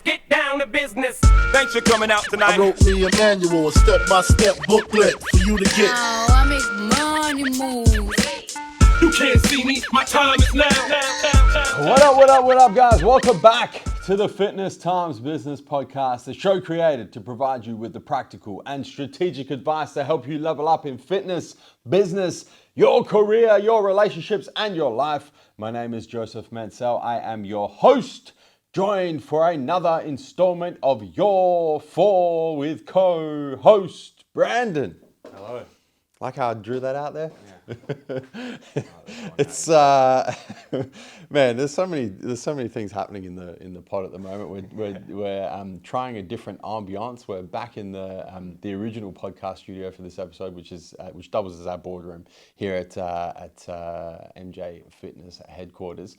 get down to business. Thanks for coming out tonight. I wrote me a manual, a step-by-step booklet for you to get. Oh, I make money move. You can't see me, my time is now. What up, guys? Welcome back to the Fitness Times Business Podcast, the show created to provide you with the practical and strategic advice to help you level up in fitness, business, your career, your relationships, and your life. My name is Joseph Mansell. I am your host, joined for another installment of Your Four with co-host Brandon. Hello. Like how I drew that out there? Yeah. It's man, there's so many things happening in the pod at the moment. We're trying a different ambiance. We're back in the original podcast studio for this episode, which doubles as our boardroom here at MJ Fitness headquarters,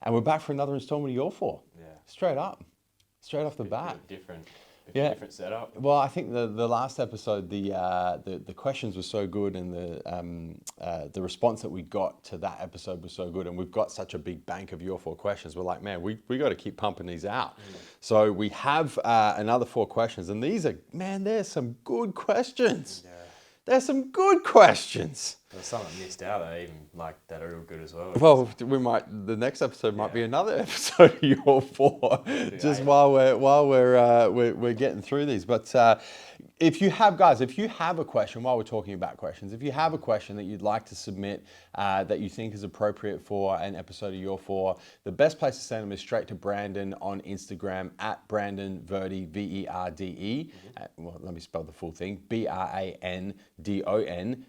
and we're back for another installment of Your Four. Yeah. Straight off the bat. Different setup. Well, I think the last episode, the questions were so good, and the response that we got to that episode was so good, and we've got such a big bank of Your Four questions. We're like, man, we got to keep pumping these out. So we have another 4 questions, and these are, man, there's some good questions. Yeah. There's some good questions. There's some that missed out that are real good as well. Well, the next episode might be another episode of Your Four, just while we're getting through these. But if you have a question, while we're talking about questions, if you have a question that you'd like to submit that you think is appropriate for an episode of Your Four, the best place to send them is straight to Brandon on Instagram at Brandon Verde, Verde. Well, let me spell the full thing: BrandonVerde.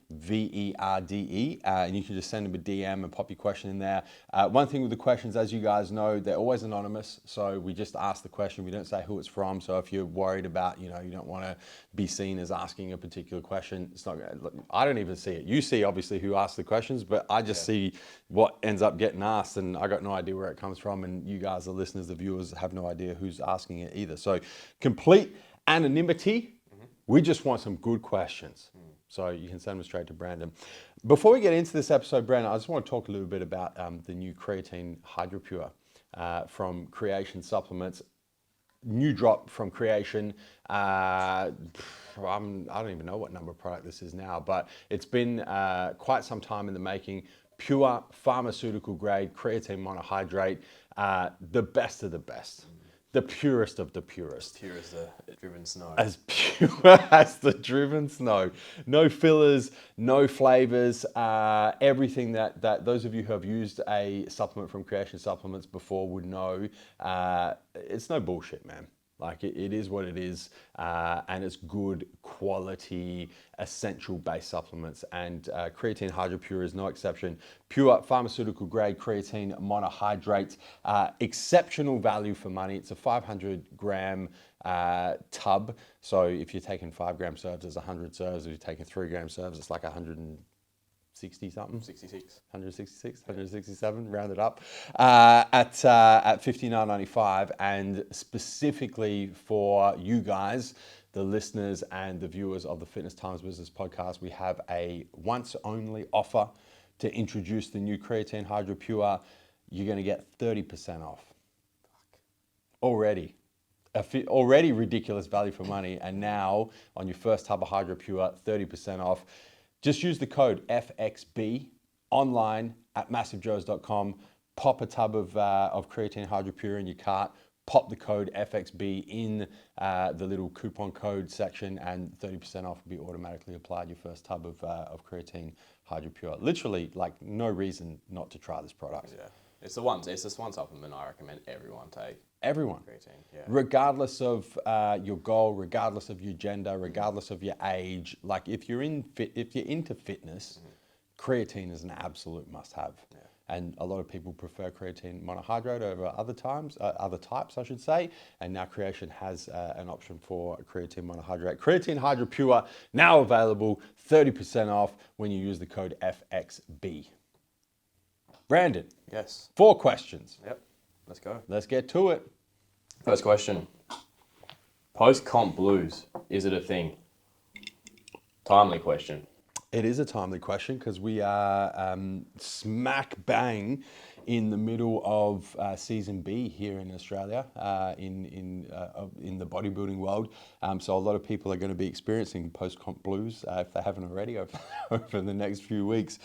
And you can just send them a DM and pop your question in there. One thing with the questions, as you guys know, they're always anonymous. So we just ask the question. We don't say who it's from. So if you're worried about, you don't want to be seen as asking a particular question, it's not. I don't even see it. You see, obviously, who asked the questions, but I just see what ends up getting asked, and I got no idea where it comes from. And you guys, the listeners, the viewers, have no idea who's asking it either. So complete anonymity. We just want some good questions. So you can send them straight to Brandon. Before we get into this episode, Brandon, I just want to talk a little bit about the new Creatine HydroPure from Creation Supplements. New drop from Creation. I don't even know what number product this is now, but it's been quite some time in the making. Pure pharmaceutical grade creatine monohydrate, the best of the best. The purest of the purest. Pure as the driven snow. As pure as the driven snow. No fillers, no flavors. Everything that those of you who have used a supplement from Creation Supplements before would know. It's no bullshit, man. Like it is what it is, and it's good quality, essential-based supplements. And Creatine HydroPure is no exception. Pure pharmaceutical-grade creatine monohydrate, exceptional value for money. It's a 500-gram tub. So if you're taking 5-gram serves, it's 100 serves. If you're taking 3-gram serves, it's like 160 something. 167, rounded up, at $59.95, and specifically for you guys, the listeners and the viewers of the Fitness Times Business Podcast, we have a once only offer to introduce the new Creatine HydroPure. You're going to get 30% off. Already ridiculous value for money, and now on your first tub of HydroPure, 30% off. Just use the code FXB online at massivejoes.com. Pop a tub of Creatine HydroPure in your cart. Pop the code FXB in the little coupon code section, and 30% off will be automatically applied your first tub of Creatine HydroPure. Literally, like, no reason not to try this product. Yeah, it's this one supplement I recommend everyone take. Everyone, Creatine, yeah. Regardless of your goal, regardless of your gender, regardless of your age. Like if you're into fitness, creatine is an absolute must-have. Yeah. And a lot of people prefer creatine monohydrate over other types, I should say. And now Creation has an option for creatine monohydrate. Creatine HydroPure, now available, 30% off when you use the code FXB. Brandon. Yes. 4 questions. Yep. Let's go. Let's get to it. First question. Post-comp blues, is it a thing? Timely question. It is a timely question because we are smack bang in the middle of season B here in Australia, in the bodybuilding world. So a lot of people are going to be experiencing post-comp blues if they haven't already over the next few weeks.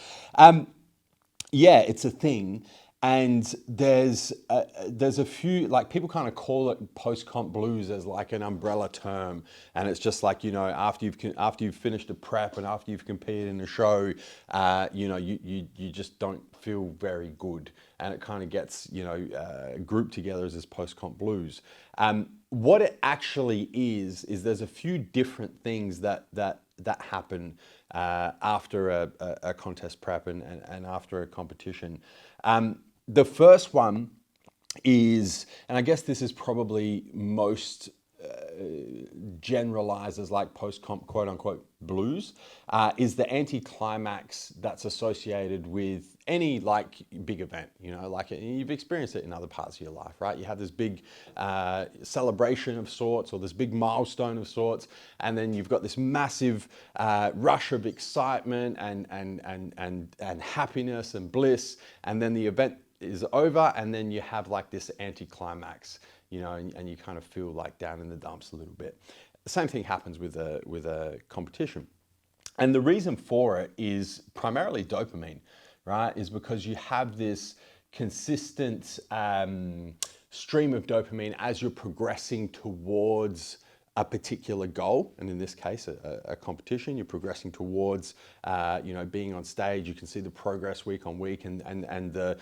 Yeah, it's a thing. And there's a few, like, people kind of call it post-comp blues as like an umbrella term, and it's just like, you know, after you've finished a prep and after you've competed in a show, you know, you just don't feel very good, and it kind of gets, you know, grouped together as this post-comp blues. What it actually is there's a few different things that happen after a contest prep and after a competition. The first one is, and I guess this is probably most generalized as like post-comp quote unquote blues, is the anticlimax that's associated with any like big event. You know, like you've experienced it in other parts of your life, right? You have this big celebration of sorts, or this big milestone of sorts, and then you've got this massive rush of excitement and happiness and bliss, and then the event is over, and then you have like this anticlimax, you know, and you kind of feel like down in the dumps a little bit. The same thing happens with a competition. And the reason for it is primarily dopamine, right? Is because you have this consistent stream of dopamine as you're progressing towards a particular goal, and in this case, a competition. You're progressing towards, you know, being on stage. You can see the progress week on week, and the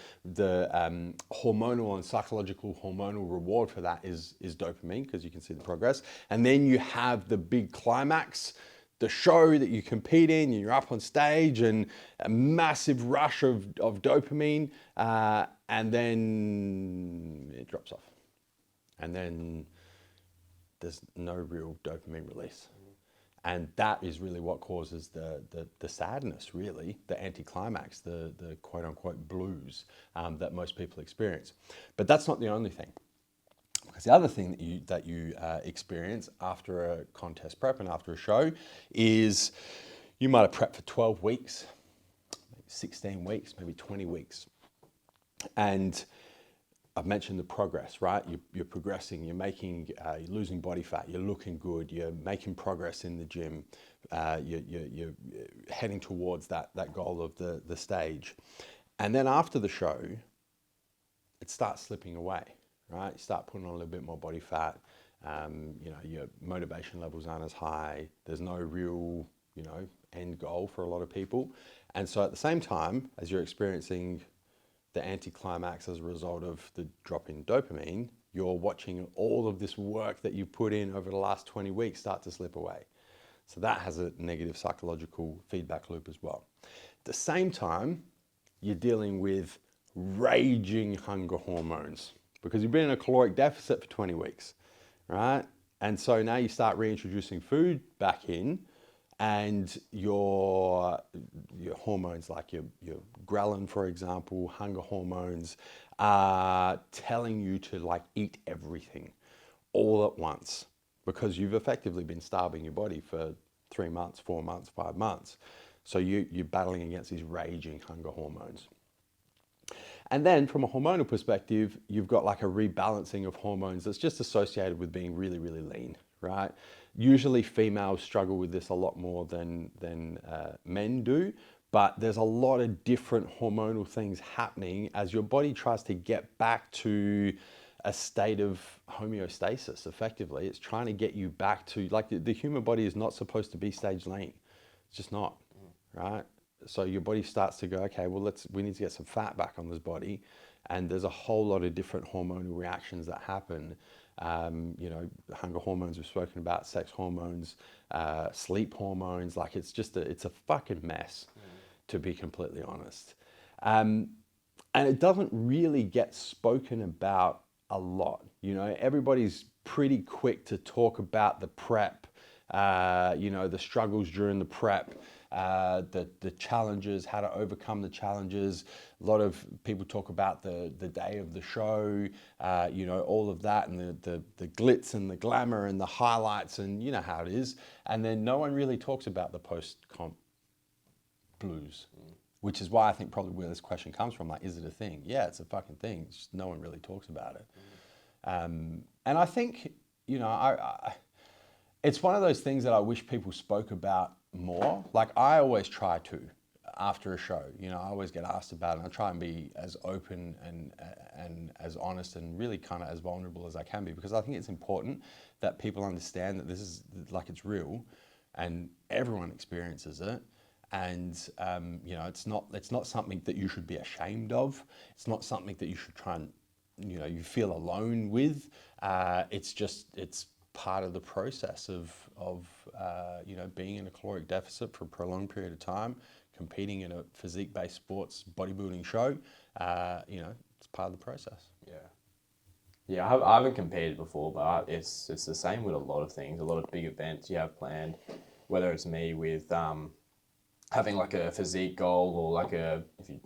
hormonal and psychological hormonal reward for that is dopamine, because you can see the progress. And then you have the big climax, the show that you compete in, and you're up on stage, and a massive rush of dopamine, and then it drops off, and then there's no real dopamine release. And that is really what causes the sadness, really, the anticlimax, the quote unquote blues that most people experience. But that's not the only thing. Because the other thing that you experience after a contest prep and after a show is you might have prepped for 12 weeks, maybe 16 weeks, maybe 20 weeks. And I've mentioned the progress, right? You're progressing, you're losing body fat, you're looking good, you're making progress in the gym, you're heading towards that goal of the stage. And then after the show, it starts slipping away, right? You start putting on a little bit more body fat, you know, your motivation levels aren't as high, there's no real, you know, end goal for a lot of people. And so at the same time as you're experiencing the anticlimax as a result of the drop in dopamine, you're watching all of this work that you put in over the last 20 weeks start to slip away. So that has a negative psychological feedback loop as well. At the same time, you're dealing with raging hunger hormones because you've been in a caloric deficit for 20 weeks, right? And so now you start reintroducing food back in, and your hormones, like your ghrelin, for example, hunger hormones, are telling you to like eat everything all at once, because you've effectively been starving your body for 3 months, 4 months, 5 months. So you're battling against these raging hunger hormones. And then from a hormonal perspective, you've got like a rebalancing of hormones that's just associated with being really, really lean, right? Usually females struggle with this a lot more than men do, but there's a lot of different hormonal things happening as your body tries to get back to a state of homeostasis. Effectively, it's trying to get you back to, like, the human body is not supposed to be stage lean. It's just not, right? So your body starts to go, okay, well, we need to get some fat back on this body. And there's a whole lot of different hormonal reactions that happen. You know, hunger hormones we've spoken about, sex hormones, sleep hormones. Like, it's a fucking mess, to be completely honest. And it doesn't really get spoken about a lot. You know, everybody's pretty quick to talk about the prep, you know, the struggles during the prep, the challenges, how to overcome the challenges. A lot of people talk about the day of the show, you know, all of that, and the glitz and the glamour and the highlights, and you know how it is. And then no one really talks about the post-comp blues, which is why I think probably where this question comes from, like, is it a thing? Yeah, it's a fucking thing. It's just no one really talks about it. And I think, you know, it's one of those things that I wish people spoke about more. Like, I always try to after a show, you know, I always get asked about it, and I try and be as open and as honest and really kind of as vulnerable as I can be, because I think it's important that people understand that this is, like, it's real and everyone experiences it. And you know, it's not something that you should be ashamed of. It's not something that you should try and, you know, you feel alone with. It's part of the process of you know, being in a caloric deficit for a prolonged period of time, competing in a physique-based sports bodybuilding show. You know, it's part of the process. Yeah, I haven't competed before, but it's the same with a lot of things. A lot of big events you have planned, whether it's me with having like a physique goal, or like if you're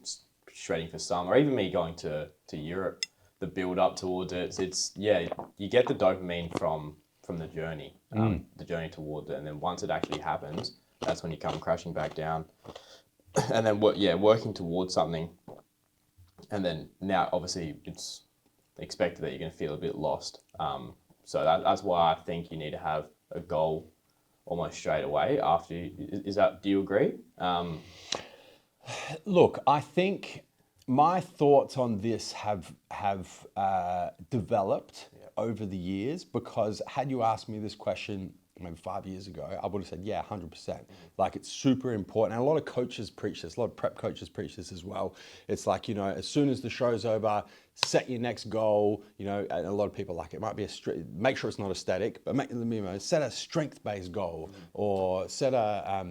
shredding for some, or even me going to Europe, the build up towards it. It's you get the dopamine from the journey, the journey towards it, and then once it actually happens, that's when you come crashing back down. And then working towards something, and then now obviously it's expected that you're going to feel a bit lost. So that's why I think you need to have a goal almost straight away after do you agree? Look, I think my thoughts on this have developed over the years, because had you asked me this question maybe 5 years ago, I would have said, yeah, 100%. Like, it's super important. And a lot of coaches preach this, a lot of prep coaches preach this as well. It's like, you know, as soon as the show's over, set your next goal, you know, and a lot of people, like, it might be make sure it's not a static, but set a strength-based goal, or set a,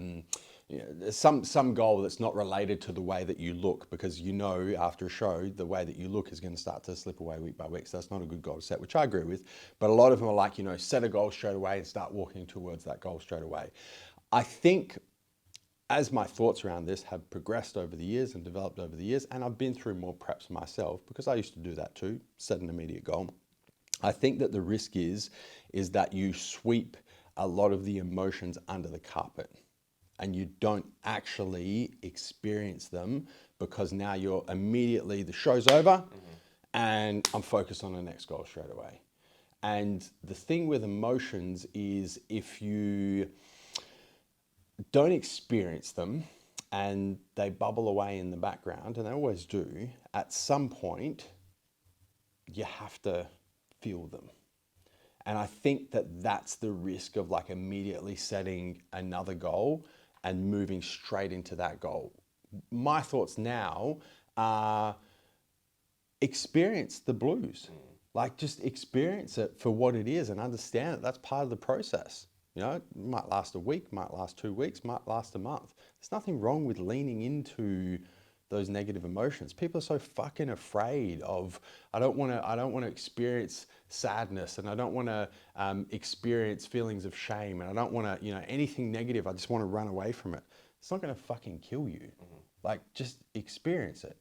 you know, some goal that's not related to the way that you look, because, you know, after a show, the way that you look is going to start to slip away week by week. So that's not a good goal to set, which I agree with. But a lot of them are like, you know, set a goal straight away and start walking towards that goal straight away. I think as my thoughts around this have progressed over the years and developed over the years, and I've been through more preps myself, because I used to do that too, set an immediate goal. I think that the risk is that you sweep a lot of the emotions under the carpet, and you don't actually experience them, because now you're immediately, the show's over and I'm focused on the next goal straight away. And the thing with emotions is, if you don't experience them and they bubble away in the background, and they always do, at some point you have to feel them. And I think that that's the risk of, like, immediately setting another goal and moving straight into that goal. My thoughts now are, experience the blues. Like, just experience it for what it is and understand that that's part of the process. You know, it might last a week, might last 2 weeks, might last a month. There's nothing wrong with leaning into those negative emotions. People are so fucking afraid of, I don't want to experience sadness, and I don't want to experience feelings of shame, and I don't want to, you know, anything negative. I just want to run away from it. It's not going to fucking kill you. Like, just experience it.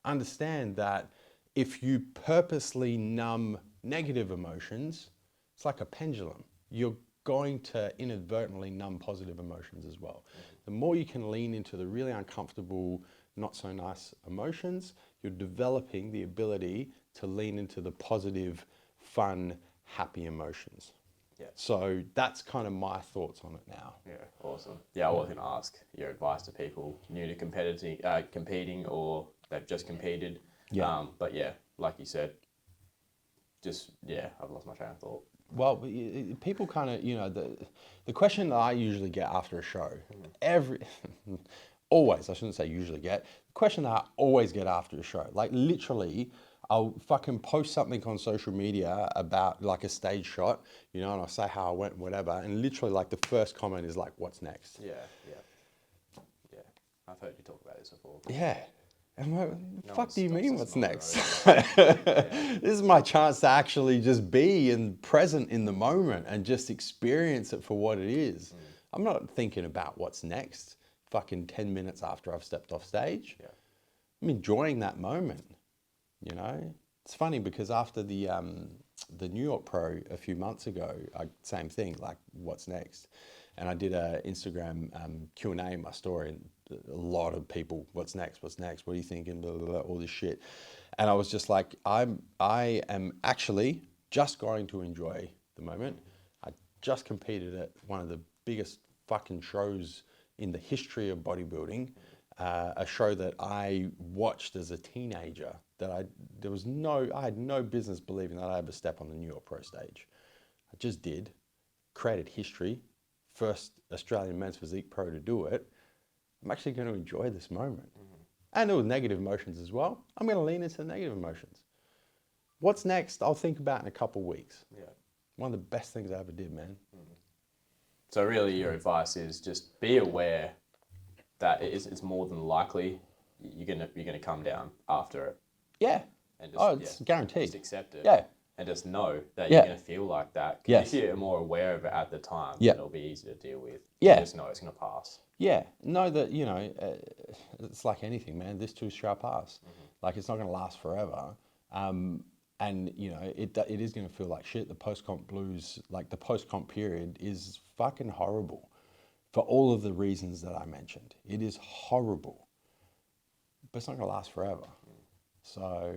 Understand that if you purposely numb negative emotions, it's like a pendulum. You're going to inadvertently numb positive emotions as well. The more you can lean into the really uncomfortable, not so nice emotions, you're developing the ability to lean into the positive, fun, happy emotions. Yeah. So that's kind of my thoughts on it now. Yeah, awesome. Yeah, I was going to ask your advice to people new to competing, or they've just competed. Yeah. But yeah, like you said, I've lost my train of thought. Well, people kind of, you know, the question that I usually get after a show, always, I shouldn't say usually get, the question that I always get after a show, like, literally, I'll fucking post something on social media about, like, a stage shot, you know, and I'll say how I went and whatever, and literally, like, the first comment is like, what's next? Yeah. I've heard you talk about this before. Yeah. And I'm like, what the fuck do you mean, what's next? Yeah. This is my chance to actually just be present in the moment and just experience it for what it is. I'm not thinking about what's next fucking 10 minutes after I've stepped off stage. Yeah. I'm enjoying that moment, you know? It's funny, because after the New York Pro a few months ago, same thing, like, what's next? and I did a Instagram Q&A in my story, and a lot of people, what's next, what are you thinking, blah, blah, blah, all this shit. And I was just like, I am actually just going to enjoy the moment. I just competed at one of the biggest fucking shows in the history of bodybuilding, a show that I watched as a teenager that I had no business believing that I'd ever step on the New York Pro stage. I just did, created history, first Australian men's physique pro to do it. I'm actually going to enjoy this moment. And there were negative emotions as well. I'm going to lean into the negative emotions. What's next? I'll think about in a couple of weeks. Yeah. One of the best things I ever did, man. So really your advice is just be aware that it's more than likely you're gonna come down after it. Yeah. And just, it's guaranteed. Just accept it. Yeah. And just know that Yeah. you're gonna feel like that. 'Cause Yes. if you're more aware of it at the time, Yeah. it'll be easier to deal with. Yeah. You just know it's gonna pass. Yeah, know that, it's like anything, man. This too shall pass. Like, it's not going to last forever. And, it is going to feel like shit. The post-comp blues, like the post-comp period is fucking horrible for all of the reasons that I mentioned. It is horrible, but it's not going to last forever. So,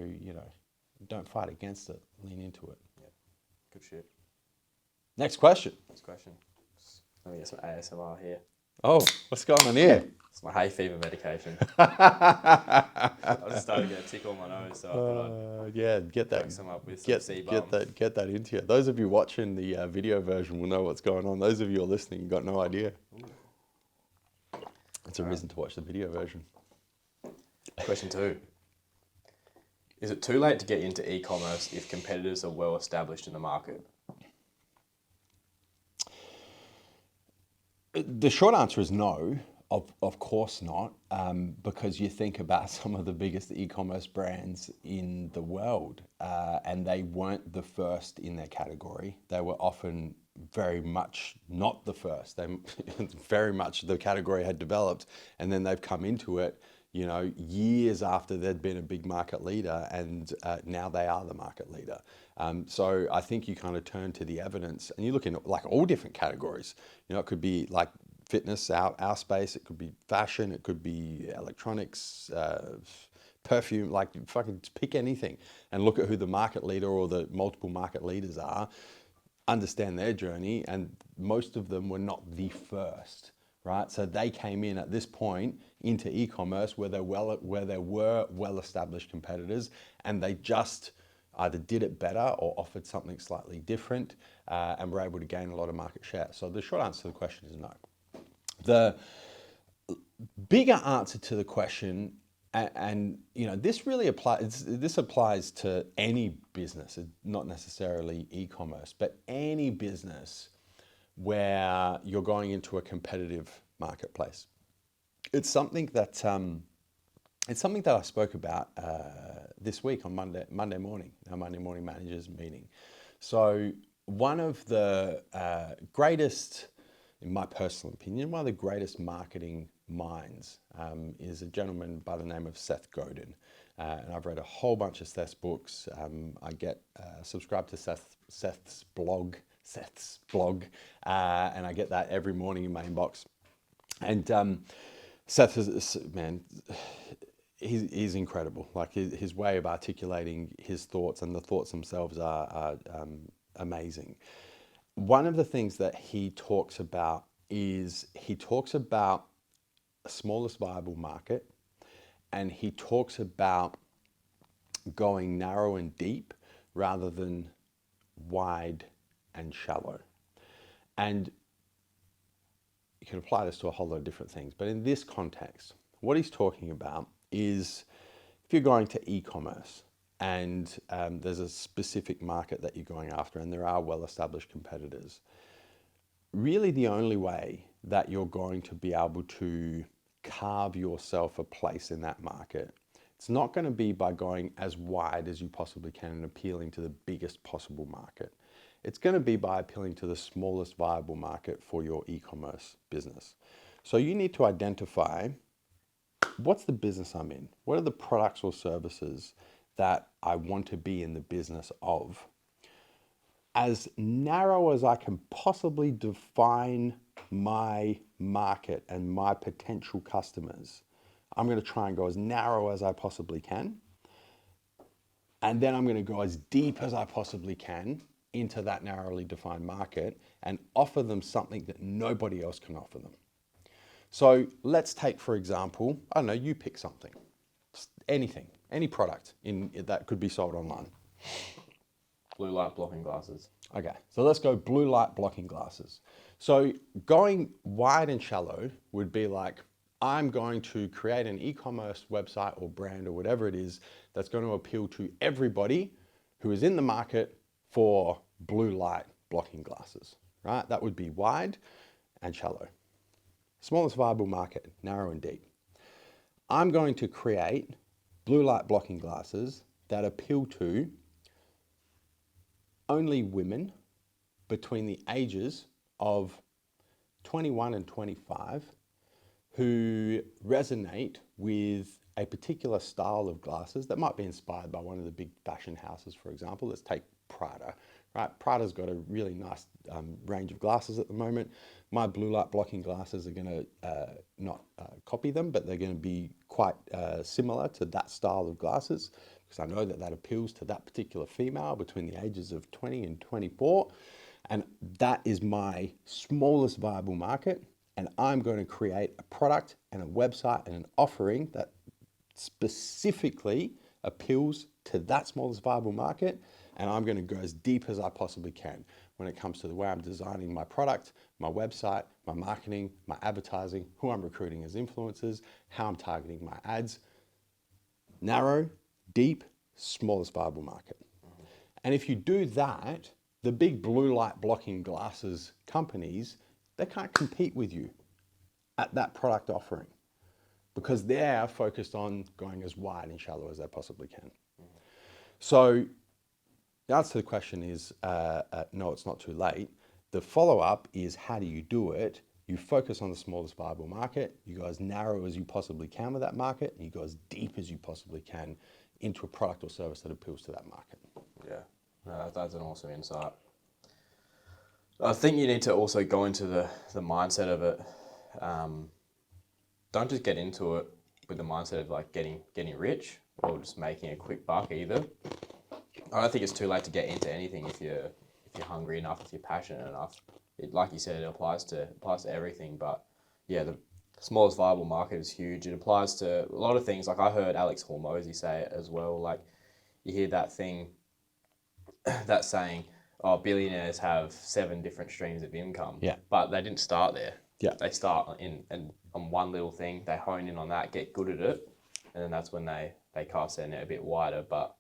don't fight against it. Lean into it. Yeah. Good shit. Next question. Next question. Let me get some ASMR here. Oh, what's going on here? It's my hay fever medication. I just started to get a tickle on my nose, so I thought I'd Yeah, get that. some up with some C-bum. Get that into you. Those of you watching the video version will know what's going on. Those of you who are listening, you've got no idea. It's a reason to watch the video version. Question 2. Is it too late to get into e-commerce if competitors are well established in the market? The short answer is no. Of course not, because you think about some of the biggest e-commerce brands in the world, and they weren't the first in their category. They were often very much not the first. They very much the category had developed, and then they've come into it, years after they'd been a big market leader, and now they are the market leader. So I think you kind of turn to the evidence, and you look in like all different categories. It could be like fitness, our space. It could be fashion. It could be electronics, perfume. Like, fucking pick anything and look at who the market leader or the multiple market leaders are. Understand their journey, and most of them were not the first. Right, so they came in at this point into e-commerce where there were well-established competitors, and they just either did it better or offered something slightly different, and were able to gain a lot of market share. So the short answer to the question is no. The bigger answer to the question, and this really applies. This applies to any business, not necessarily e-commerce, but any business where you're going into a competitive marketplace. It's something that I spoke about this week on Monday morning, our Monday morning managers meeting. So one of the greatest, in my personal opinion, one of the greatest marketing minds is a gentleman by the name of Seth Godin. And I've read a whole bunch of Seth's books. I get subscribed to Seth's blog, and I get that every morning in my inbox. And Seth is, man, he's incredible. Like his way of articulating his thoughts, and the thoughts themselves are amazing. One of the things that he talks about is the smallest viable market, and he talks about going narrow and deep rather than wide and shallow. And you can apply this to a whole lot of different things, but in this context, what he's talking about is if you're going to e-commerce and there's a specific market that you're going after and there are well-established competitors, really the only way that you're going to be able to carve yourself a place in that market, it's not going to be by going as wide as you possibly can and appealing to the biggest possible market. It's going to be by appealing to the smallest viable market for your e-commerce business. So you need to identify, what's the business I'm in? What are the products or services that I want to be in the business of? as narrow as I can possibly define my market and my potential customers. I'm going to try and go as narrow as I possibly can. And then I'm going to go as deep as I possibly can into that narrowly defined market and offer them something that nobody else can offer them. So let's take, for example, I don't know, you pick something, anything, any product that could be sold online. Blue light blocking glasses. Okay, so let's go blue light blocking glasses. So going wide and shallow would be like, I'm going to create an e-commerce website or brand or whatever it is that's going to appeal to everybody who is in the market for blue light blocking glasses, right? That would be wide and shallow. Smallest viable market, narrow and deep. I'm going to create blue light blocking glasses that appeal to only women between the ages of 21 and 25 who resonate with a particular style of glasses that might be inspired by one of the big fashion houses, for example. Let's take Prada, right? Prada's got a really nice range of glasses at the moment. My blue light blocking glasses are going to not copy them, but they're going to be quite similar to that style of glasses because I know that that appeals to that particular female between the ages of 20 and 24. And that is my smallest viable market. And I'm going to create a product and a website and an offering that specifically appeals to that smallest viable market. And I'm going to go as deep as I possibly can when it comes to the way I'm designing my product, my website, my marketing, my advertising, who I'm recruiting as influencers, how I'm targeting my ads. Narrow, deep, smallest viable market. And if you do that, the big blue light blocking glasses companies, they can't compete with you at that product offering because they're focused on going as wide and shallow as they possibly can. So the answer to the question is, no, it's not too late. The follow-up is, how do you do it? You focus on the smallest viable market, you go as narrow as you possibly can with that market, and you go as deep as you possibly can into a product or service that appeals to that market. Yeah, no, that's an awesome insight. I think you need to also go into the mindset of it. Don't just get into it with the mindset of like getting rich or just making a quick buck either. I don't think it's too late to get into anything if you're hungry enough, if you're passionate enough. Like you said, it applies to everything. But yeah, the smallest viable market is huge. It applies to a lot of things. Like I heard Alex Hormozy say it as well. Like you hear that thing, that saying, oh, billionaires have 7 different streams of income. Yeah. But they didn't start there. Yeah. They start on one little thing, they hone in on that, get good at it, and then that's when they cast their net a bit wider. But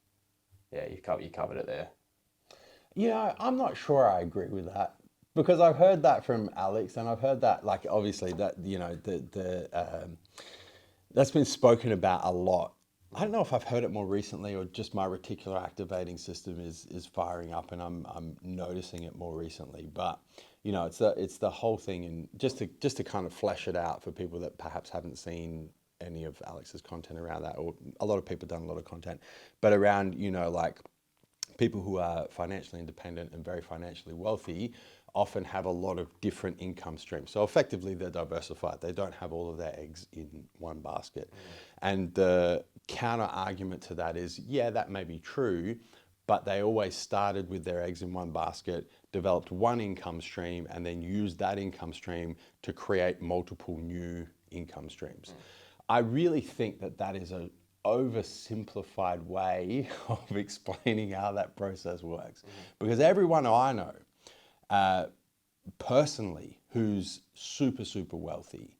yeah, you covered it there. You know, I'm not sure I agree with that because I've heard that from Alex, and I've heard that, like, obviously that, you know, that's been spoken about a lot. I don't know if I've heard it more recently or just my reticular activating system is firing up and I'm noticing it more recently. But you know, it's the whole thing, and just to kind of flesh it out for people that perhaps haven't seen any of Alex's content around that, or a lot of people have done a lot of content, but around, you know, like people who are financially independent and very financially wealthy often have a lot of different income streams. So effectively they're diversified. They don't have all of their eggs in one basket. And the counter argument to that is, yeah, that may be true, but they always started with their eggs in one basket, developed one income stream, and then used that income stream to create multiple new income streams. I really think that is an oversimplified way of explaining how that process works. Because everyone I know, personally, who's super, super wealthy,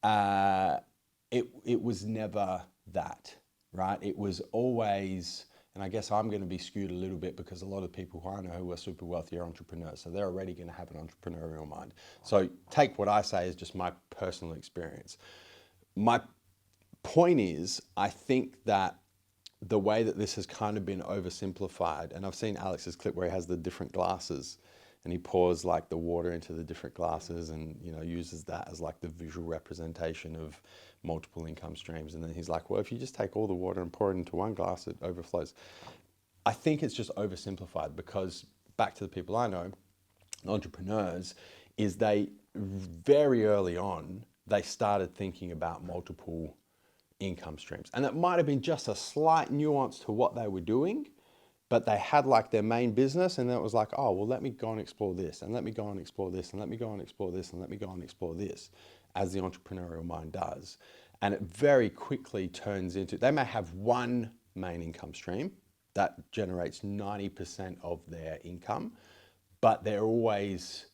it was never that, right? It was always, and I guess I'm going to be skewed a little bit because a lot of people who I know who are super wealthy are entrepreneurs, so they're already going to have an entrepreneurial mind. So take what I say as just my personal experience. My point is, I think that the way that this has kind of been oversimplified, and I've seen Alex's clip where he has the different glasses and he pours like the water into the different glasses and, you know, uses that as like the visual representation of multiple income streams. And then he's like, well, if you just take all the water and pour it into one glass, it overflows. I think it's just oversimplified because back to the people I know, entrepreneurs, is they very early on, they started thinking about multiple income streams. And it might have been just a slight nuance to what they were doing, but they had like their main business, and then it was like, oh, well, let me go and explore this, and let me go and explore this, and let me go and explore this, and let me go and explore this, as the entrepreneurial mind does. And it very quickly turns into, they may have one main income stream that generates 90% of their income, but they're always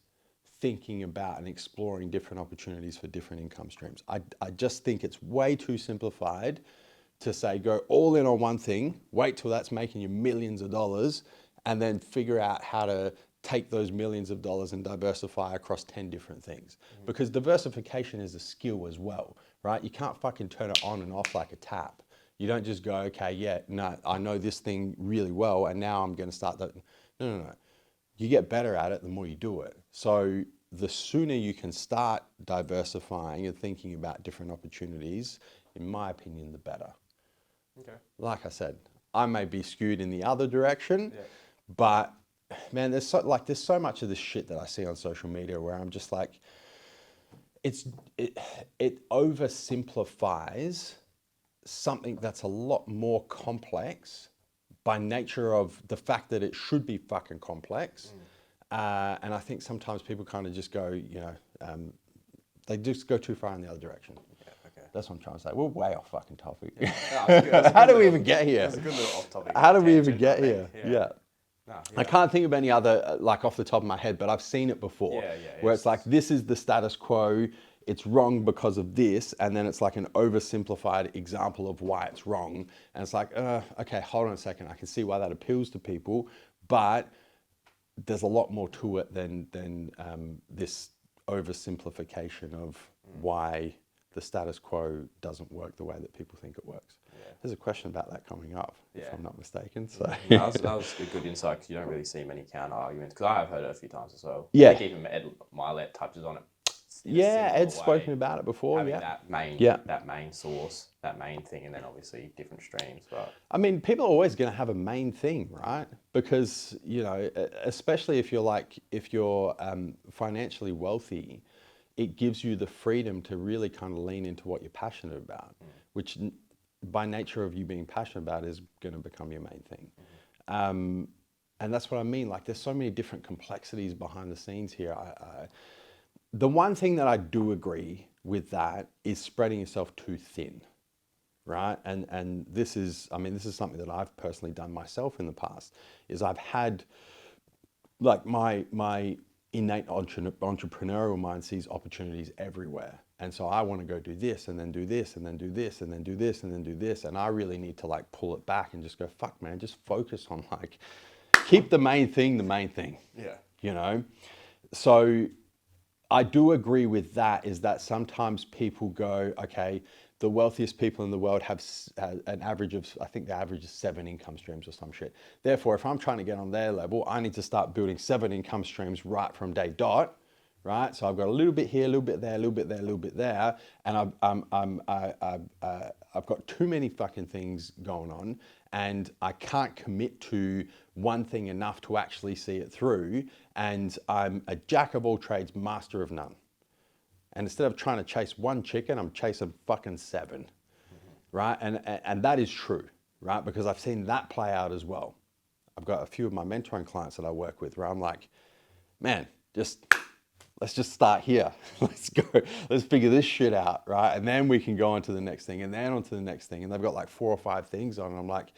thinking about and exploring different opportunities for different income streams. I just think it's way too simplified to say go all in on one thing, wait till that's making you millions of dollars, and then figure out how to take those millions of dollars and diversify across 10 different things. Because diversification is a skill as well, right? You can't fucking turn it on and off like a tap. You don't just go, okay, yeah, no, I know this thing really well, and now I'm gonna start that. No. You get better at it the more you do it. So the sooner you can start diversifying and thinking about different opportunities, in my opinion, the better. Okay. Like I said, I may be skewed in the other direction, but man, there's so much of this shit that I see on social media where I'm just like, it oversimplifies something that's a lot more complex by nature of the fact that it should be fucking complex. And I think sometimes people kind of just go, they just go too far in the other direction. Yeah, okay. That's what I'm trying to say. We're way off fucking topic. No, it's good. How do we even get here? That's a good little off topic. How did we even tangent, get I here? think. Yeah. No, I can't think of any other, like off the top of my head, but I've seen it before. Where it's like, this is the status quo, it's wrong because of this, and then it's like an oversimplified example of why it's wrong. And it's like, okay, hold on a second, I can see why that appeals to people, but there's a lot more to it than this oversimplification of why the status quo doesn't work the way that people think it works. There's a question about that coming up, if I'm not mistaken. So that was a good insight, because you don't really see many counter arguments, because I have heard it a few times as well. Yeah. I think even Ed Milet touches on it. Yeah, Ed's spoken about it before. Having that main source, that main thing, and then obviously different streams. But I mean, people are always going to have a main thing, right? Because, especially if you're financially wealthy, it gives you the freedom to really kind of lean into what you're passionate about, which by nature of you being passionate about is going to become your main thing. And that's what I mean. Like, there's so many different complexities behind the scenes here. The one thing that I do agree with that is spreading yourself too thin, right? And this is something that I've personally done myself in the past, is I've had, like, my innate entrepreneurial mind sees opportunities everywhere. And so I want to go do this, and then do this, and then do this, and then do this, and then do this. And I really need to like pull it back and just go, fuck man, just focus on like, keep the main thing the main thing. Yeah. So I do agree with that, is that sometimes people go, okay, the wealthiest people in the world have an average of, I think the average is 7 income streams or some shit. Therefore, if I'm trying to get on their level, I need to start building 7 income streams right from day dot, right? So I've got a little bit here, a little bit there, a little bit there, a little bit there, and I've got too many fucking things going on, and I can't commit to one thing enough to actually see it through, and I'm a jack of all trades, master of none. And instead of trying to chase one chicken, I'm chasing fucking 7, right? And that is true, right? Because I've seen that play out as well. I've got a few of my mentoring clients that I work with where I'm like, man, let's just start here. Let's go. Let's figure this shit out, right? And then we can go on to the next thing, and then on to the next thing. And they've got like 4 or 5 things on, and I'm like,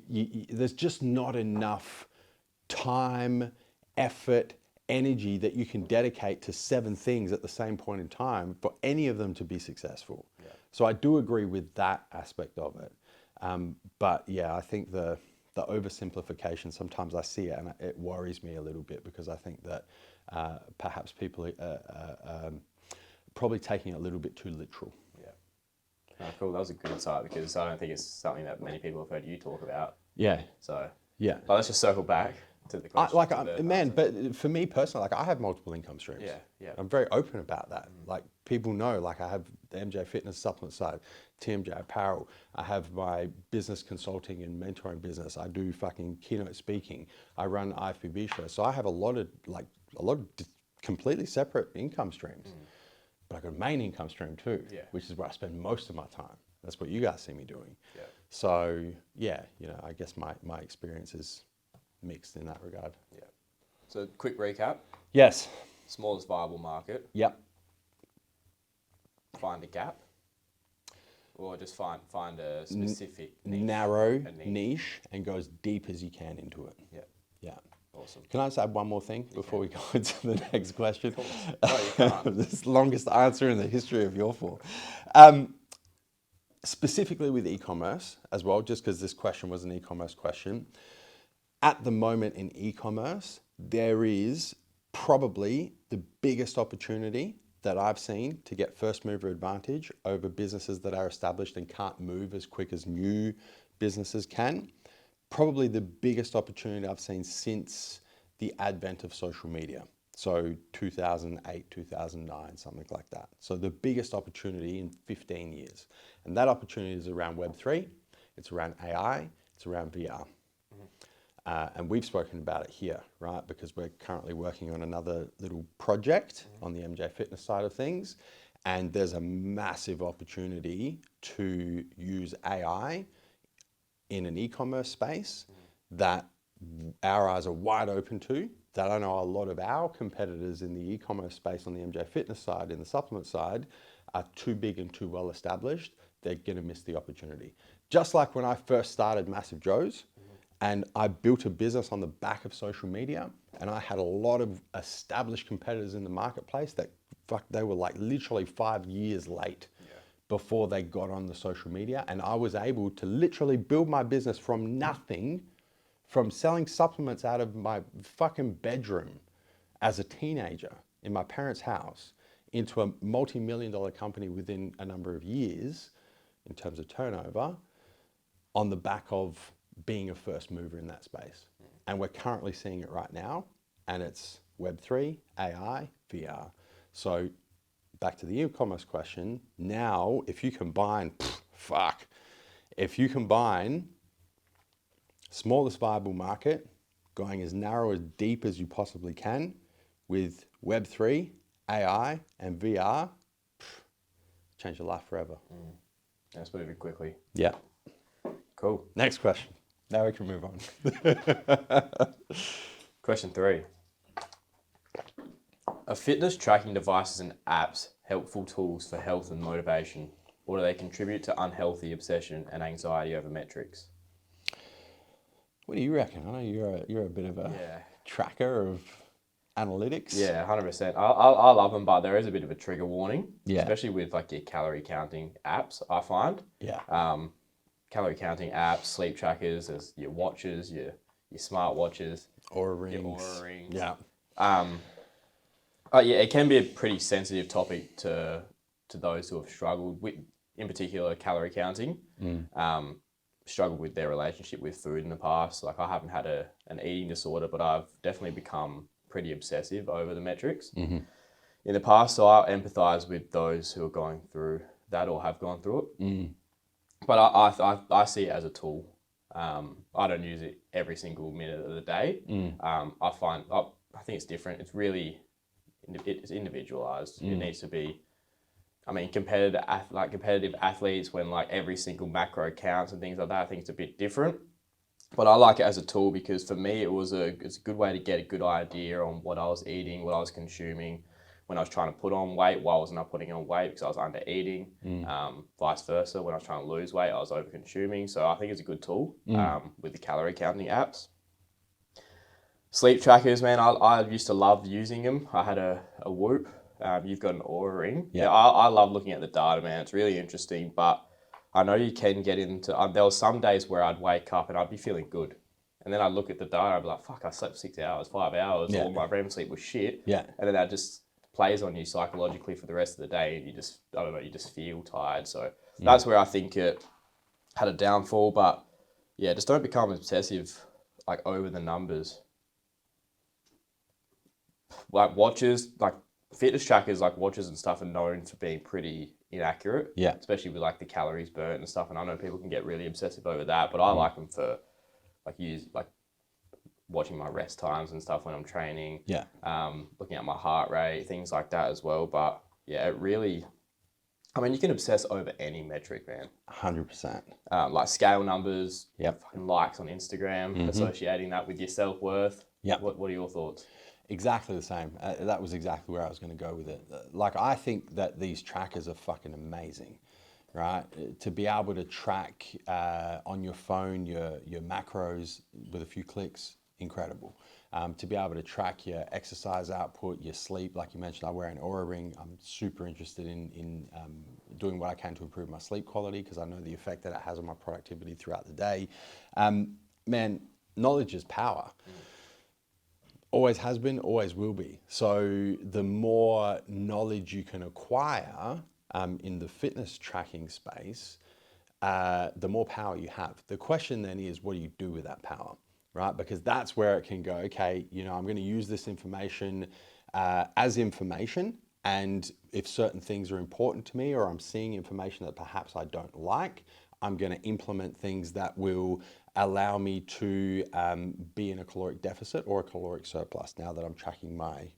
there's just not enough time, effort, energy that you can dedicate to 7 things at the same point in time for any of them to be successful. Yeah. So I do agree with that aspect of it. But yeah, I think the oversimplification, sometimes I see it and it worries me a little bit, because I think that perhaps people are probably taking it a little bit too literal. Yeah. Oh, cool. That was a good insight, because I don't think it's something that many people have heard you talk about. Yeah. So yeah. But let's just circle back. to the question. But for me personally, like I have multiple income streams. Yeah. I'm very open about that. Like people know, like I have the MJ Fitness supplement side, TMJ Apparel. I have my business consulting and mentoring business. I do fucking keynote speaking. I run IFBB shows. So I have a lot of completely separate income streams. But I got a main income stream too, which is where I spend most of my time. That's what you guys see me doing. Yeah. So yeah, I guess my experience is mixed in that regard. Yeah. So quick recap. Yes. Smallest viable market. Yep. Find a gap. Or just find a specific niche. Narrow niche and go as deep as you can into it. Yeah. Yeah. Awesome. Can I just add one more thing before we go into the next question? No, you can't. This is the longest answer in the history of your four. Specifically with e-commerce as well, just because this question was an e-commerce question. At the moment in e-commerce, there is probably the biggest opportunity that I've seen to get first mover advantage over businesses that are established and can't move as quick as new businesses can. Probably the biggest opportunity I've seen since the advent of social media. So 2008, 2009, something like that. So the biggest opportunity in 15 years. And that opportunity is around Web3, it's around AI, it's around VR. And we've spoken about it here, right? Because we're currently working on another little project on the MJ Fitness side of things. And there's a massive opportunity to use AI in an e-commerce space that our eyes are wide open to, that I know a lot of our competitors in the e-commerce space on the MJ Fitness side, in the supplement side, are too big and too well established. They're gonna miss the opportunity. Just like when I first started Massive Joe's, and I built a business on the back of social media, and I had a lot of established competitors in the marketplace that they were like literally 5 years late before they got on the social media. And I was able to literally build my business from nothing, from selling supplements out of my fucking bedroom as a teenager in my parents' house, into a multi-million-dollar company within a number of years in terms of turnover, on the back of being a first mover in that space. And we're currently seeing it right now, and it's Web3, AI, VR. So back to the e-commerce question, now if you combine, if you combine smallest viable market, going as narrow as deep as you possibly can, with Web3, AI, and VR, change your life forever. Let's move it quickly. Yeah. Cool. Next question. Now we can move on. Question 3. Are fitness tracking devices and apps helpful tools for health and motivation, or do they contribute to unhealthy obsession and anxiety over metrics? What do you reckon? I know you're a bit of a tracker of analytics. Yeah, 100%. I love them, but there is a bit of a trigger warning, especially with like your calorie counting apps, I find. Yeah. Calorie counting apps, sleep trackers, there's your watches, your smart watches, Aura rings. your Aura rings. Yeah. It can be a pretty sensitive topic to those who have struggled with, in particular, calorie counting. Struggled with their relationship with food in the past. Like I haven't had an eating disorder, but I've definitely become pretty obsessive over the metrics in the past. So I empathise with those who are going through that or have gone through it. But I see it as a tool. I don't use it every single minute of the day. I think it's different. It's really, it's individualized. It needs to be, I mean, competitive athletes, when like every single macro counts and things like that, I think it's a bit different. But I like it as a tool because for me, it's a good way to get a good idea on what I was eating, what I was consuming. When I was trying to put on weight, why wasn't I putting on weight? Because I was under eating. Vice versa, when I was trying to lose weight, I was over consuming. So I think it's a good tool with the calorie counting apps. Sleep trackers, man, I used to love using them. I had a Whoop. You've got an Aura ring. Yeah, I love looking at the data, man. It's really interesting, but I know you can get into, there were some days where I'd wake up and I'd be feeling good. And then I'd look at the data, I'd be like, fuck, I slept 6 hours, 5 hours, all my REM sleep was shit. Yeah. And then that just plays on you psychologically for the rest of the day, and you just feel tired. So that's where I think it had a downfall. But yeah, just don't become obsessive like over the numbers. like watches, like fitness trackers, like watches and stuff, are known for being pretty inaccurate. Yeah. Especially with like the calories burnt and stuff. And I know people can get really obsessive over that, but I like them for like watching my rest times and stuff when I'm training. Yeah. Looking at my heart rate, things like that as well. But yeah, it really, I mean, you can obsess over any metric, man. 100%. Like scale numbers, Yep. fucking likes on Instagram, associating that with your self-worth. Yep. What are your thoughts? Exactly the same. That was exactly where I was going to go with it. Like, I think that these trackers are fucking amazing, right? To be able to track on your phone your macros with a few clicks, incredible. To be able to track your exercise output, your sleep, like you mentioned, I wear an Oura ring. I'm super interested in doing what I can to improve my sleep quality because I know the effect that it has on my productivity throughout the day. Man, knowledge is power. Always has been, always will be. So the more knowledge you can acquire in the fitness tracking space, the more power you have. The question then is, what do you do with that power, right? Because that's where it can go, okay, I'm going to use this information as information. And if certain things are important to me, or I'm seeing information that perhaps I don't like, I'm going to implement things that will allow me to be in a caloric deficit or a caloric surplus now that I'm tracking my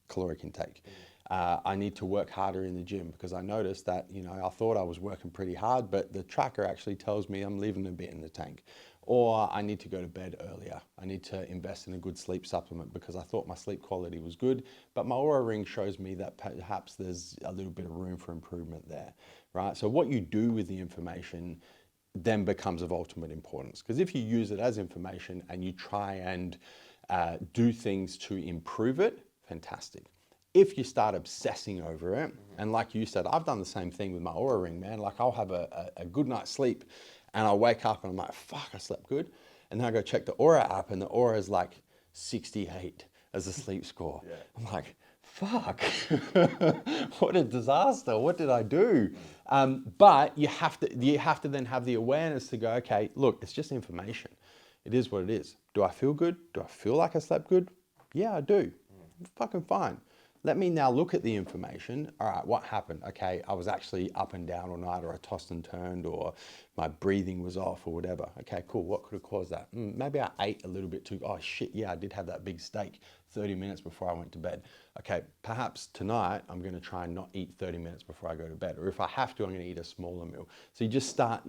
caloric intake. I need to work harder in the gym because I noticed that, I thought I was working pretty hard, but the tracker actually tells me I'm leaving a bit in the tank. Or I need to go to bed earlier. I need to invest in a good sleep supplement because I thought my sleep quality was good, but my Oura ring shows me that perhaps there's a little bit of room for improvement there, right? So what you do with the information then becomes of ultimate importance, because if you use it as information and you try and do things to improve it, fantastic. If you start obsessing over it, and like you said, I've done the same thing with my Oura ring, man. Like, I'll have a good night's sleep and I'll wake up and I'm like, fuck, I slept good. And then I go check the Oura app and the Oura is like 68 as a sleep score. Yeah. I'm like, fuck, what a disaster. What did I do? But you have to then have the awareness to go, okay, look, it's just information. It is what it is. Do I feel good? Do I feel like I slept good? Yeah, I do. Fucking fine. Let me now look at the information. All right, what happened? Okay, I was actually up and down all night, or I tossed and turned, or my breathing was off, or whatever. Okay, cool. What could have caused that? Maybe I ate a little bit too. Oh shit, yeah, I did have that big steak 30 minutes before I went to bed. Okay, perhaps tonight I'm going to try and not eat 30 minutes before I go to bed. Or if I have to, I'm going to eat a smaller meal. So you just start,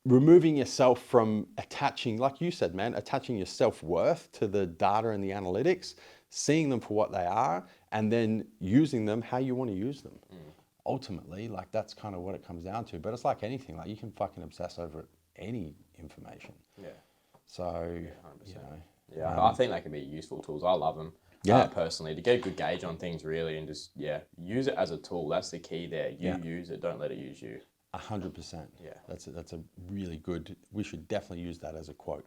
removing yourself from attaching, like you said, man, attaching your self-worth to the data and the analytics, seeing them for what they are, and then using them how you want to use them. Ultimately, like, that's kind of what it comes down to. But it's like anything, like, you can fucking obsess over any information. Yeah. So, 100%. Yeah, I think they can be useful tools. I love them. Yeah. Personally, to get a good gauge on things, really, and just, use it as a tool. That's the key there. You use it, don't let it use you. 100%. Yeah. That's a really good, we should definitely use that as a quote.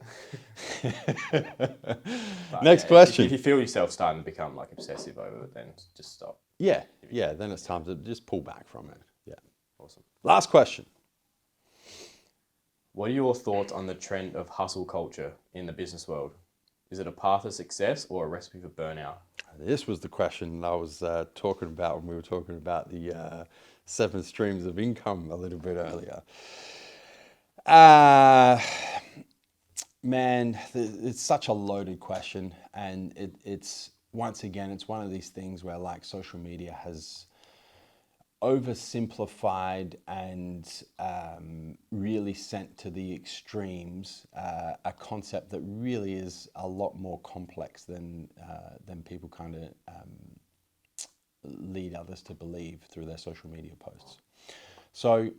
Next question. If you feel yourself starting to become like obsessive over it, then just stop. Yeah, then it's time to just pull back from it. Yeah. Awesome. Last question. What are your thoughts on the trend of hustle culture in the business world? Is it a path of success or a recipe for burnout? This was the question I was talking about when we were talking about the 7 streams of income a little bit earlier. Man, it's such a loaded question, and it's once again, it's one of these things where, like, social media has oversimplified and really sent to the extremes a concept that really is a lot more complex than people kind of lead others to believe through their social media posts. So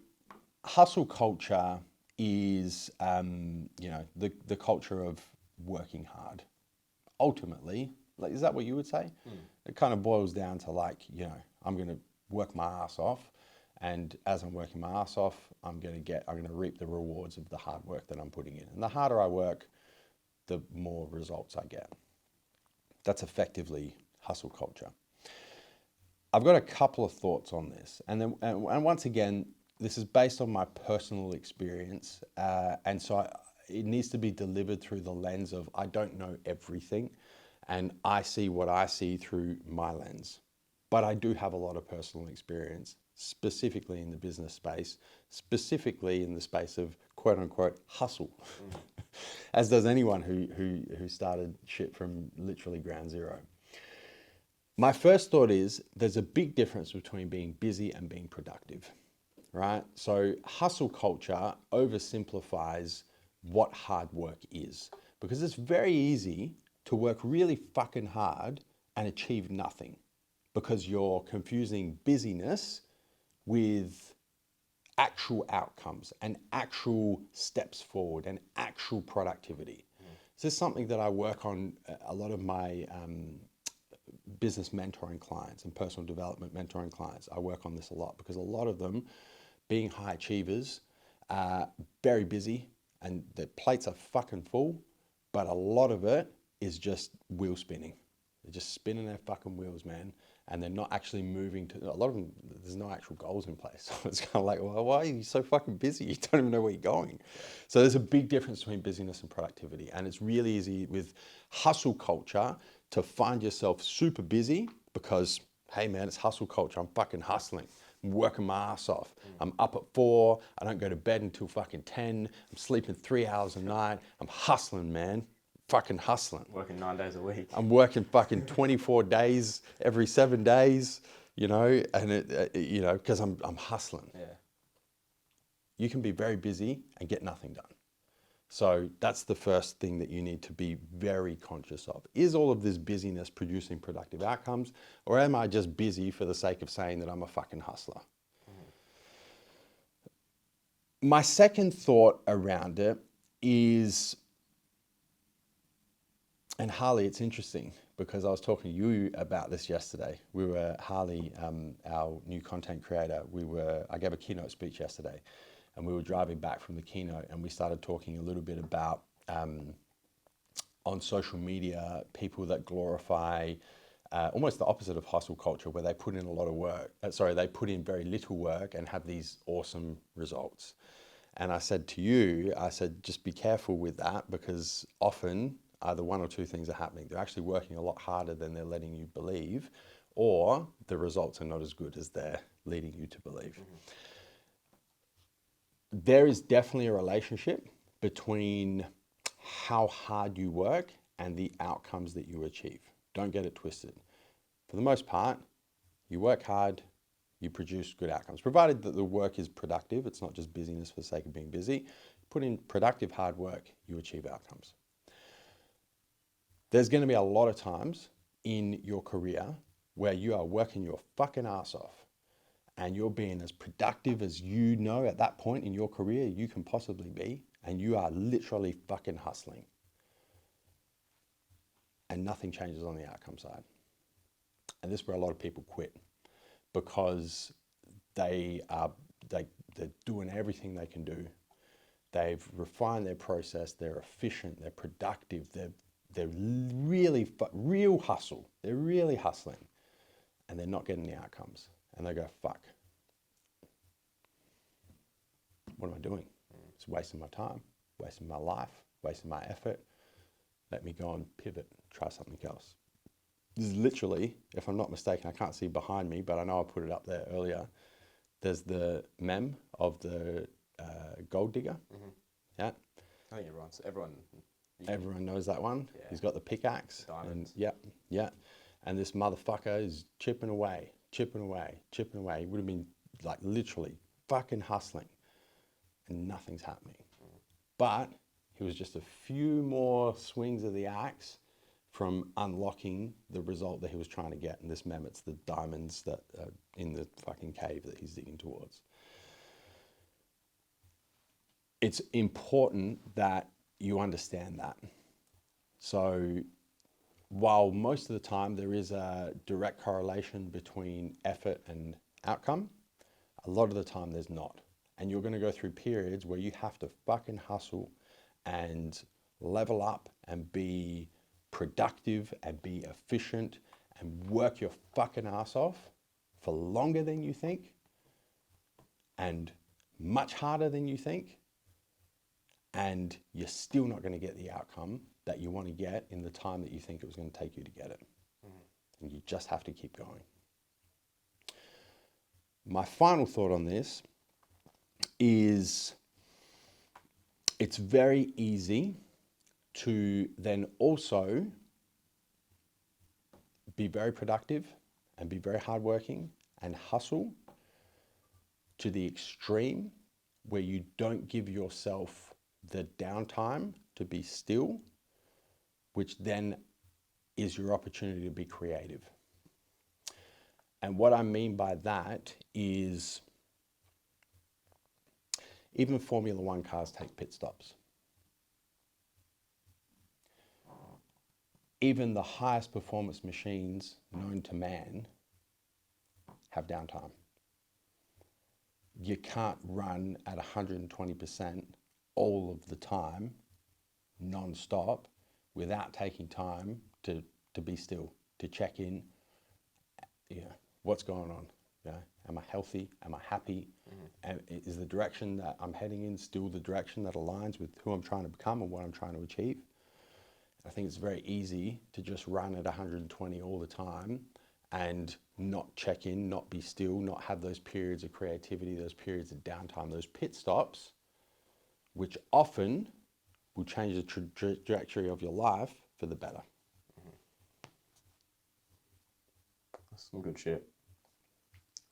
hustle culture is, the culture of working hard. Ultimately, like, is that what you would say? It kind of boils down to, like, I'm going to work my ass off, and as I'm working my ass off, I'm going to reap the rewards of the hard work that I'm putting in. And the harder I work, the more results I get. That's effectively hustle culture. I've got a couple of thoughts on this, and once again, this is based on my personal experience, and so it needs to be delivered through the lens of, I don't know everything, and I see what I see through my lens. But I do have a lot of personal experience, specifically in the business space, specifically in the space of quote unquote hustle, as does anyone who started shit from literally ground zero. My first thought is there's a big difference between being busy and being productive, right? So hustle culture oversimplifies what hard work is, because it's very easy to work really fucking hard and achieve nothing, because you're confusing busyness with actual outcomes and actual steps forward and actual productivity. This is something that I work on a lot of my business mentoring clients and personal development mentoring clients. I work on this a lot because a lot of them, being high achievers, are very busy and their plates are fucking full, but a lot of it is just wheel spinning. They're just spinning their fucking wheels, man, and they're not actually moving to, a lot of them, there's no actual goals in place. So it's kind of like, well, why are you so fucking busy? You don't even know where you're going. So there's a big difference between busyness and productivity. And it's really easy with hustle culture to find yourself super busy because, hey man, it's hustle culture. I'm fucking hustling. I'm working my ass off. I'm up at 4. I don't go to bed until fucking 10. I'm sleeping 3 hours a night. I'm hustling, man. Fucking hustling. Working 9 days a week. I'm working fucking 24 days every 7 days, you know, and you know, because I'm hustling. Yeah. You can be very busy and get nothing done. So that's the first thing that you need to be very conscious of. Is all of this busyness producing productive outcomes, or am I just busy for the sake of saying that I'm a fucking hustler? My second thought around it is, and Harley, it's interesting because I was talking to you about this yesterday. We were, Harley, our new content creator, I gave a keynote speech yesterday, and we were driving back from the keynote and we started talking a little bit about on social media, people that glorify almost the opposite of hustle culture, where they put in a lot of work. They put in very little work and have these awesome results. And I said to you, just be careful with that, because often either one or two things are happening. They're actually working a lot harder than they're letting you believe, or the results are not as good as they're leading you to believe. Mm-hmm. There is definitely a relationship between how hard you work and the outcomes that you achieve. Don't get it twisted. For the most part, you work hard, you produce good outcomes, provided that the work is productive. It's not just busyness for the sake of being busy. Put in productive hard work, you achieve outcomes. There's going to be a lot of times in your career where you are working your fucking ass off and you're being as productive as you know at that point in your career you can possibly be, and you are literally fucking hustling. And nothing changes on the outcome side. And this is where a lot of people quit, because they're doing everything they can do. They've refined their process, they're efficient, they're productive, they're really real hustle. They're really hustling, and they're not getting the outcomes. And they go, fuck, what am I doing? It's wasting my time, wasting my life, wasting my effort. Let me go and pivot, try something else. This is literally, if I'm not mistaken, I can't see behind me, but I know I put it up there earlier. There's the meme of the gold digger. Mm-hmm. Yeah. I think Everyone knows that one. Yeah. He's got the pickaxe. Diamonds. And yeah. And this motherfucker is chipping away. He would have been like literally fucking hustling, and nothing's happening. But he was just a few more swings of the axe from unlocking the result that he was trying to get. In this meme, it's the diamonds that are in the fucking cave that he's digging towards. It's important that you understand that. So while most of the time there is a direct correlation between effort and outcome, a lot of the time there's not. And you're going to go through periods where you have to fucking hustle and level up and be productive and be efficient and work your fucking ass off for longer than you think and much harder than you think, and you're still not going to get the outcome that you want to get in the time that you think it was going to take you to get it. And you just have to keep going. My final thought on this is it's very easy to then also be very productive and be very hardworking and hustle to the extreme where you don't give yourself the downtime to be still, which then is your opportunity to be creative. And what I mean by that is even Formula One cars take pit stops. Even the highest performance machines known to man have downtime. You can't run at 120% all of the time, non-stop, without taking time to be still, to check in, what's going on? Am I healthy? Am I happy? And is the direction that I'm heading in still the direction that aligns with who I'm trying to become and what I'm trying to achieve? I think it's very easy to just run at 120 all the time and not check in, not be still, not have those periods of creativity, those periods of downtime, those pit stops, which often will change the trajectory of your life for the better. That's some good shit.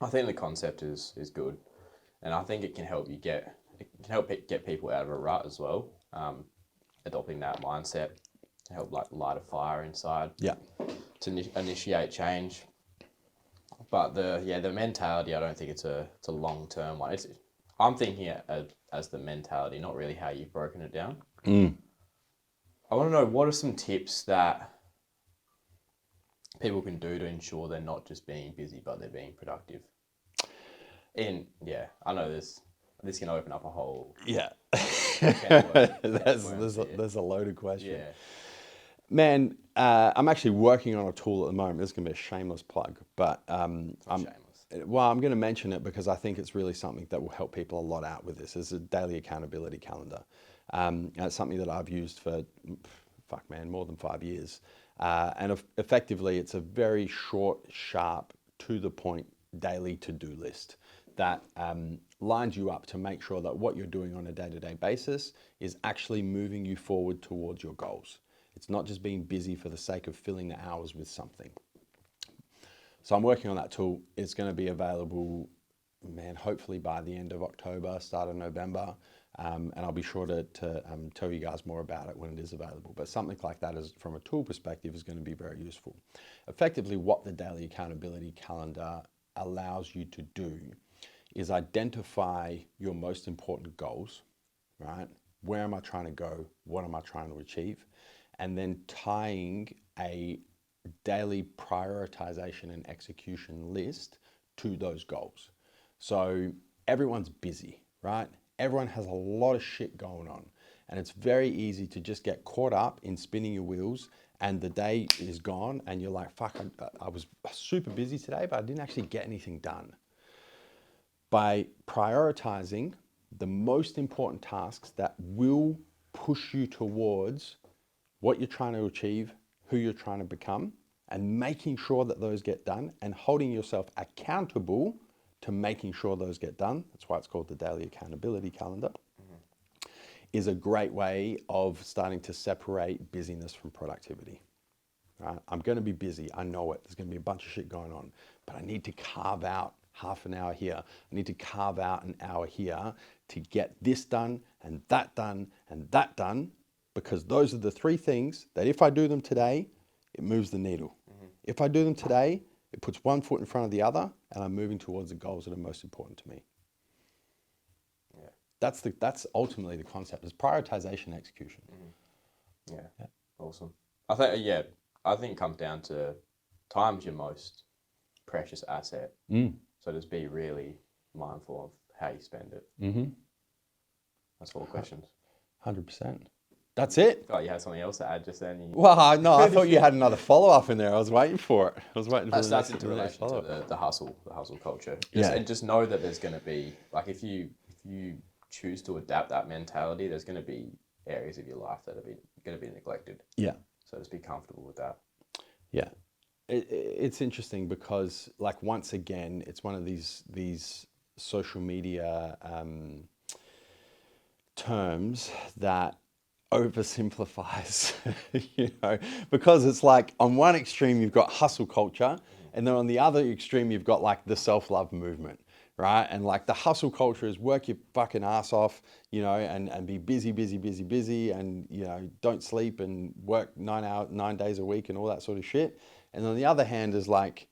I think the concept is good, and I think it can help get people out of a rut as well. Adopting that mindset to help light a fire inside. Yeah. To initiate change. But the mentality, I don't think it's a long term one. I'm thinking it as the mentality, not really how you've broken it down. I want to know, what are some tips that people can do to ensure they're not just being busy, but they're being productive? I know this can open up a whole... Yeah. There's a loaded question. Yeah. Man, I'm actually working on a tool at the moment. This is going to be a shameless plug, but I'm going to mention it because I think it's really something that will help people a lot out with this. It's a daily accountability calendar. And it's something that I've used for, more than 5 years. And effectively, it's a very short, sharp, to the point daily to-do list that lines you up to make sure that what you're doing on a day-to-day basis is actually moving you forward towards your goals. It's not just being busy for the sake of filling the hours with something. So I'm working on that tool. It's going to be available, hopefully by the end of October, start of November. And I'll be sure to tell you guys more about it when it is available. But something like that, from a tool perspective, is going to be very useful. Effectively, what the daily accountability calendar allows you to do is identify your most important goals, right? Where am I trying to go? What am I trying to achieve? And then tying a daily prioritization and execution list to those goals. So everyone's busy, right? Everyone has a lot of shit going on, and it's very easy to just get caught up in spinning your wheels, and the day is gone and you're like, fuck, I was super busy today, but I didn't actually get anything done. By prioritizing the most important tasks that will push you towards what you're trying to achieve, who you're trying to become, and making sure that those get done and holding yourself accountable to making sure those get done, that's why it's called the daily accountability calendar, is a great way of starting to separate busyness from productivity. Right? I'm going to be busy, I know it, there's going to be a bunch of shit going on, but I need to carve out half an hour here, I need to carve out an hour here to get this done and that done and that done, because those are the three things that if I do them today, it moves the needle. If I do them today, it puts one foot in front of the other, and I'm moving towards the goals that are most important to me. Yeah. That's ultimately the concept, is prioritization and execution. Yeah, awesome. I think it comes down to time's your most precious asset. So just be really mindful of how you spend it. That's all questions. 100%. That's it. I thought you had something else to add just then. Well, no, I thought you had another follow-up in there. I was waiting for it. I was waiting for that's in relation to the hustle culture. And just know that there's going to be, like, if you choose to adapt that mentality, there's going to be areas of your life that are going to be neglected. Yeah. So just be comfortable with that. Yeah. It's interesting because, like, once again, it's one of these social media terms that oversimplifies, because it's like on one extreme you've got hustle culture, and then on the other extreme you've got like the self-love movement, right? And like the hustle culture is work your fucking ass off, and be busy, and don't sleep and work 9 days a week and all that sort of shit. And on the other hand is like,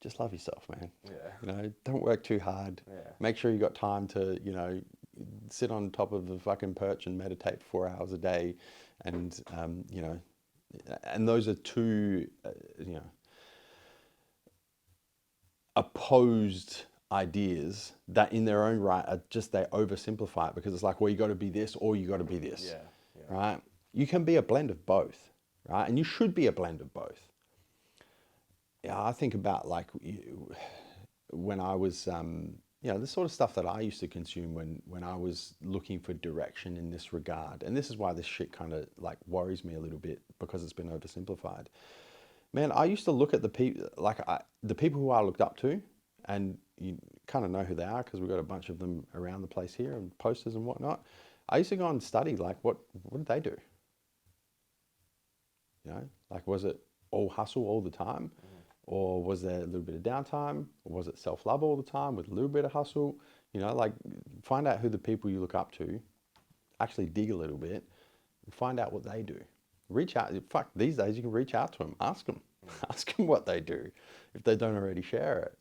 just love yourself, man. Yeah. Don't work too hard. Yeah. Make sure you got time to, sit on top of the fucking perch and meditate for 4 hours a day. And, and those are two, opposed ideas that in their own right are just, they oversimplify it because it's like, well, you got to be this or you got to be this, right? You can be a blend of both, right? And you should be a blend of both. Yeah, I think about like when I was, the sort of stuff that I used to consume when I was looking for direction in this regard. And this is why this shit kind of like worries me a little bit, because it's been oversimplified. Man, I used to look at the people who I looked up to, and you kind of know who they are because we've got a bunch of them around the place here and posters and whatnot. I used to go and study like what did they do? Like, was it all hustle all the time? Or was there a little bit of downtime? Or was it self-love all the time with a little bit of hustle? Like find out who the people you look up to, actually dig a little bit and find out what they do. Reach out. Fuck, these days you can reach out to them, ask them what they do if they don't already share it.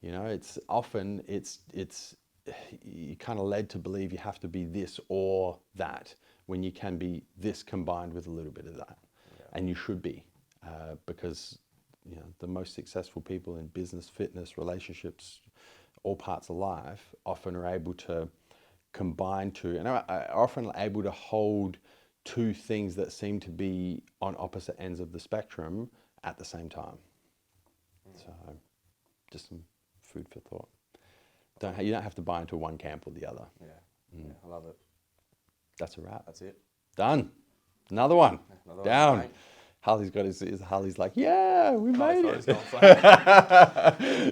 It's often, you're kind of led to believe you have to be this or that when you can be this combined with a little bit of that. Yeah. And you should be, because the most successful people in business, fitness, relationships, all parts of life often are able to combine two, and are often able to hold two things that seem to be on opposite ends of the spectrum at the same time. So just some food for thought. You don't have to buy into one camp or the other. Yeah, I love it. That's a wrap. That's it. Done. Another one. Down. One, Harley's got Harley's like, yeah, we made it.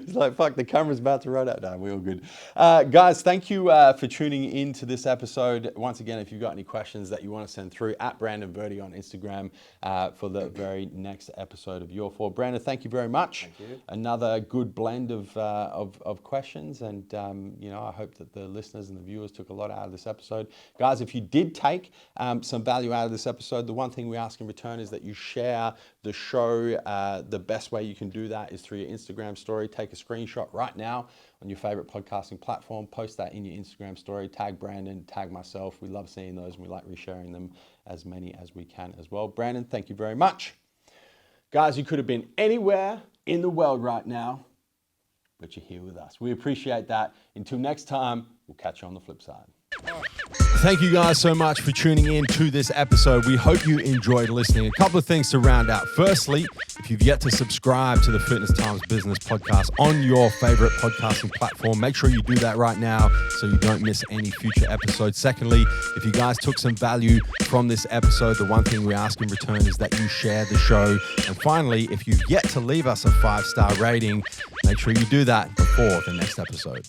He's like, fuck, the camera's about to run out. No, we're all good. Guys, thank you for tuning in to this episode. Once again, if you've got any questions that you want to send through, at Brandon Verdi on Instagram for the very next episode of Your For. Brandon, thank you very much. Thank you. Another good blend of questions, and I hope that the listeners and the viewers took a lot out of this episode. Guys, if you did take some value out of this episode, the one thing we ask in return is that you share the show. The best way you can do that is through your Instagram story. Take a screenshot right now on your favorite podcasting platform, post that in your Instagram story, tag Brandon, tag myself. We love seeing those and we like resharing them, as many as we can as well. Brandon, thank you very much. Guys, you could have been anywhere in the world right now, but you're here with us. We appreciate that. Until next time, we'll catch you on the flip side. Thank you guys so much for tuning in to this episode. We hope you enjoyed listening. A couple of things to round out. Firstly, if you've yet to subscribe to the Fitness Times Business podcast on your favorite podcasting platform, make sure you do that right now so you don't miss any future episodes. Secondly, if you guys took some value from this episode, the one thing we ask in return is that you share the show. And finally, if you've yet to leave us a 5-star rating, make sure you do that before the next episode.